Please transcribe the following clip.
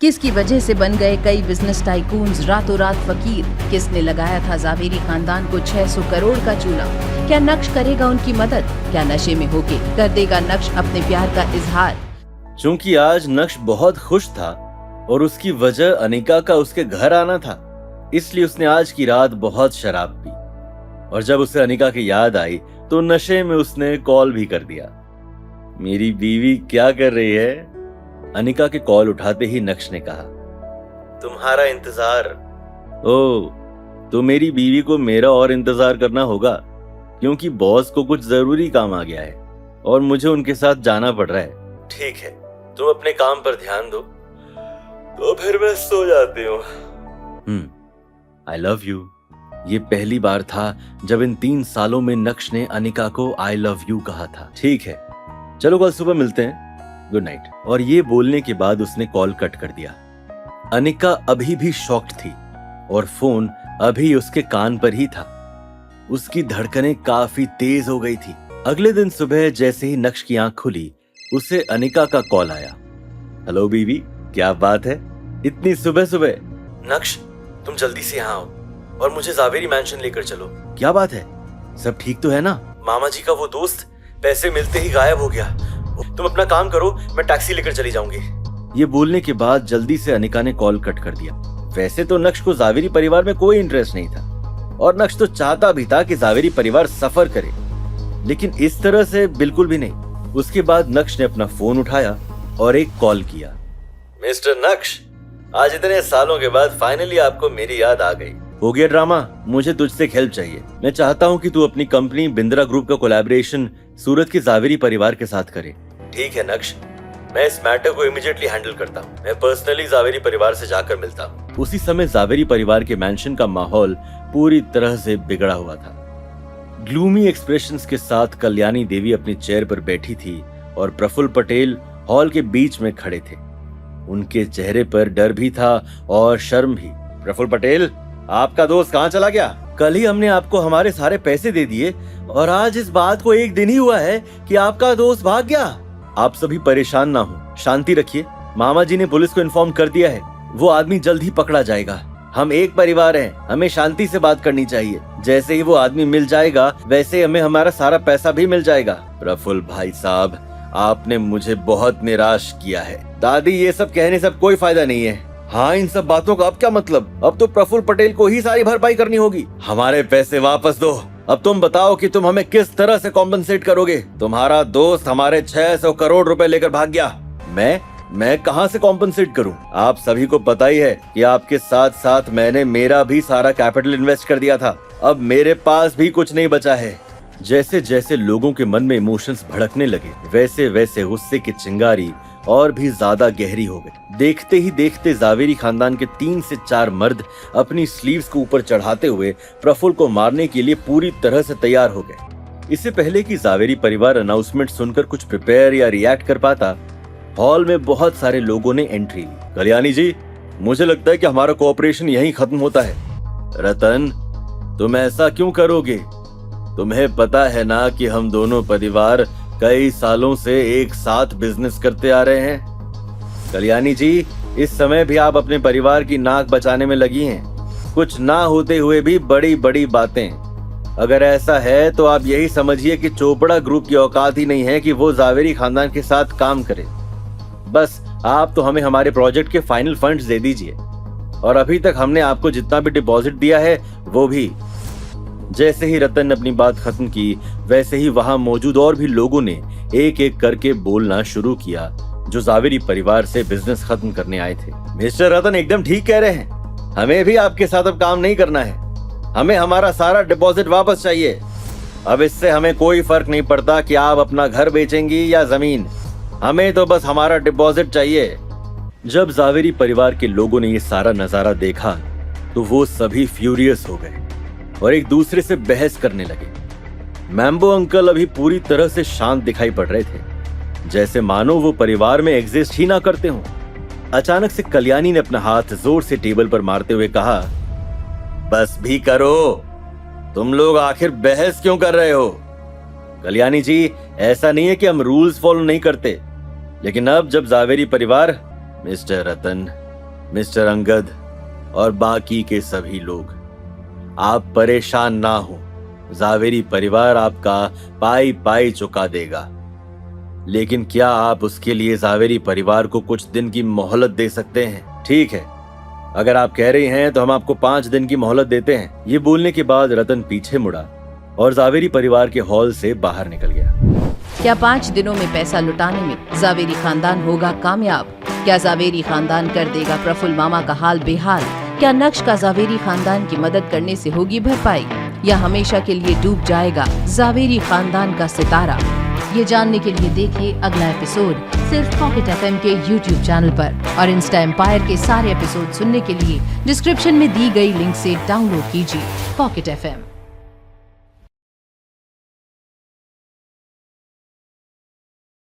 किसकी वजह से बन गए कई बिजनेस टाइकून्स रातों रात फकीर? किसने लगाया था जावेरी खानदान को 600 करोड़ का चूना? क्या नक्श करेगा उनकी मदद? क्या नशे में होके कर देगा नक्श अपने प्यार का इजहार? चूंकि आज नक्श बहुत खुश था और उसकी वजह अनिका का उसके घर आना था, इसलिए उसने आज की रात बहुत शराब पी। और जब उसे अनिका की याद आई तो नशे में उसने कॉल भी कर दिया। मेरी बीवी क्या कर रही है? अनिका के कॉल उठाते ही नक्श ने कहा, तुम्हारा इंतजार। ओह, तो मेरी बीवी को मेरा और इंतजार करना होगा, क्योंकि बॉस को कुछ जरूरी काम आ गया है और मुझे उनके साथ जाना पड़ रहा है। ठीक है, तुम अपने काम पर ध्यान दो, तो फिर मैं सो जाती हूँ। I love you. ये पहली बार था जब इन 3 सालों में नक्श ने अनिका को आई लव यू कहा था। ठीक है, चलो कल सुबह मिलते हैं, गुड नाइट। और ये बोलने के बाद उसने कॉल कट कर दिया। अनिका अभी भी शॉक्ड थी और फोन अभी उसके कान पर ही था। उसकी धड़कनें काफी तेज हो गई थी। अगले दिन सुबह जैसे ही नक्श की आंख खुली, उसे अनिका का कॉल आया। हेलो बीवी, क्या बात है इतनी सुबह सुबह? नक्श, तुम जल्दी से यहाँ आओ और मुझे जावेरी मैंशन लेकर चलो। क्या बात है, सब ठीक तो है ना? मामा जी का वो दोस्त पैसे मिलते ही गायब हो गया। तुम अपना काम करो, मैं टैक्सी लेकर चली जाऊंगी। ये बोलने के बाद जल्दी से अनिका ने कॉल कट कर दिया। वैसे तो नक्श को जावेरी परिवार में कोई इंटरेस्ट नहीं था और नक्श तो चाहता भी था कि जावेरी परिवार सफर करे, लेकिन इस तरह से बिल्कुल भी नहीं। उसके बाद नक्श ने अपना फोन उठाया और एक कॉल किया। मिस्टर नक्श, आज इतने सालों के बाद फाइनली आपको मेरी याद आ गई। हो गया ड्रामा, मुझे तुझसे हेल्प चाहिए। मैं चाहता हूँ कि तू अपनी कंपनी बिंद्रा ग्रुप का कोलैबोरेशन सूरत के जावेरी परिवार के साथ करे। ठीक है नक्श, मैं इस मैटर को इमीडिएटली हैंडल करता हूँ। मैं पर्सनली जावेरी परिवार से जाकर मिलता हूँ। उसी समय जावेरी परिवार के मैंशन का माहौल पूरी तरह से बिगड़ा हुआ था। ग्लूमी एक्सप्रेशंस के साथ कल्याणी देवी अपनी चेयर पर बैठी थी और प्रफुल्ल पटेल हॉल के बीच में खड़े थे। उनके चेहरे पर डर भी था और शर्म भी। प्रफुल्ल पटेल, आपका दोस्त कहाँ चला गया? कल ही हमने आपको हमारे सारे पैसे दे दिए और आज इस बात को एक दिन ही हुआ है कि आपका दोस्त भाग गया। आप सभी परेशान ना हो, शांति रखिए। मामा जी ने पुलिस को इन्फॉर्म कर दिया है, वो आदमी जल्द ही पकड़ा जाएगा। हम एक परिवार हैं, हमें शांति से बात करनी चाहिए। जैसे ही वो आदमी मिल जाएगा वैसे हमें हमारा सारा पैसा भी मिल जाएगा। प्रफुल्ल भाई साहब, आपने मुझे बहुत निराश किया है। दादी, ये सब कहने से कोई फायदा नहीं है। हाँ, इन सब बातों का अब क्या मतलब? अब तो प्रफुल्ल पटेल को ही सारी भरपाई करनी होगी। हमारे पैसे वापस दो। अब तुम बताओ कि तुम हमें किस तरह से कॉम्पनसेट करोगे? तुम्हारा दोस्त हमारे 600 करोड़ रुपए लेकर भाग गया। मैं कहां से कॉम्पनसेट करूं? आप सभी को पता ही है कि आपके साथ साथ मैंने मेरा भी सारा कैपिटल इन्वेस्ट कर दिया था। अब मेरे पास भी कुछ नहीं बचा है। जैसे जैसे लोगों के मन में इमोशंस भड़कने लगे, वैसे वैसे गुस्से की चिंगारी और भी ज्यादा गहरी हो गई। देखते ही देखते जावेरी खानदान के 3 से 4 मर्द अपनी स्लीव्स को ऊपर चढ़ाते हुए प्रफुल्ल को मारने के लिए पूरी तरह से तैयार हो गए। इससे पहले कि जावेरी परिवार अनाउंसमेंट सुनकर कुछ प्रिपेयर या रिएक्ट कर पाता, हॉल में बहुत सारे लोगों ने एंट्री ली। कल्याणी जी, मुझे लगता है कि हमारा कोऑपरेशन यहीं खत्म होता है। रतन, तुम ऐसा क्यों करोगे? तुम्हें पता है ना कि हम दोनों परिवार कई सालों से एक साथ बिजनेस करते आ रहे हैं। कल्याणी जी, इस समय भी आप अपने परिवार की नाक बचाने में लगी हैं। कुछ ना होते हुए भी बड़ी बड़ी बातें। अगर ऐसा है तो आप यही समझिए कि चोपड़ा ग्रुप की औकात ही नहीं है कि वो जावेरी खानदान के साथ काम करे। बस आप तो हमें हमारे प्रोजेक्ट के फाइनल फंड्स दे दीजिए, और अभी तक हमने आपको जितना भी डिपॉजिट दिया है वो भी। जैसे ही रतन ने अपनी बात खत्म की, वैसे ही वहां मौजूद और भी लोगों ने एक एक करके बोलना शुरू किया जो जावेरी परिवार से बिजनेस खत्म करने आए थे। मिस्टर रतन एकदम ठीक कह रहे हैं, हमें भी आपके साथ अब काम नहीं करना है। हमें हमारा सारा डिपॉजिट वापस चाहिए। अब इससे हमें कोई फर्क नहीं पड़ता कि आप अपना घर बेचेंगी या जमीन, हमें तो बस हमारा डिपॉजिट चाहिए। जब जावेरी परिवार के लोगों ने ये सारा नजारा देखा तो वो सभी फ्यूरियस हो गए और एक दूसरे से बहस करने लगे। मैम्बो अंकल अभी पूरी तरह से शांत दिखाई पड़ रहे थे, जैसे मानो वो परिवार में एग्जिस्ट ही ना करते हों। अचानक से कल्याणी ने अपना हाथ जोर से टेबल पर मारते हुए कहा, बस भी करो, तुम लोग आखिर बहस क्यों कर रहे हो? कल्याणी जी, ऐसा नहीं है कि हम रूल्स फॉलो नहीं करते, लेकिन अब जब जावेरी परिवार, मिस्टर रतन, मिस्टर अंगद और बाकी के सभी लोग, आप परेशान ना हो। जावेरी परिवार आपका पाई पाई चुका देगा, लेकिन क्या आप उसके लिए जावेरी परिवार को कुछ दिन की मोहलत दे सकते हैं? ठीक है, अगर आप कह रही हैं तो हम आपको 5 दिन की मोहलत देते हैं। ये बोलने के बाद रतन पीछे मुड़ा और जावेरी परिवार के हॉल से बाहर निकल गया। क्या 5 दिनों में पैसा लुटाने में जावेरी खानदान होगा कामयाब? क्या जावेरी खानदान कर देगा प्रफुल्ल मामा का हाल बेहाल? क्या नक्श का जावेरी खानदान की मदद करने से होगी भरपाई, या हमेशा के लिए डूब जाएगा जावेरी खानदान का सितारा? ये जानने के लिए देखिए अगला एपिसोड सिर्फ पॉकेट FM के YouTube चैनल पर, और इंस्टा एम्पायर के सारे एपिसोड सुनने के लिए डिस्क्रिप्शन में दी गई लिंक से डाउनलोड कीजिए पॉकेट FM।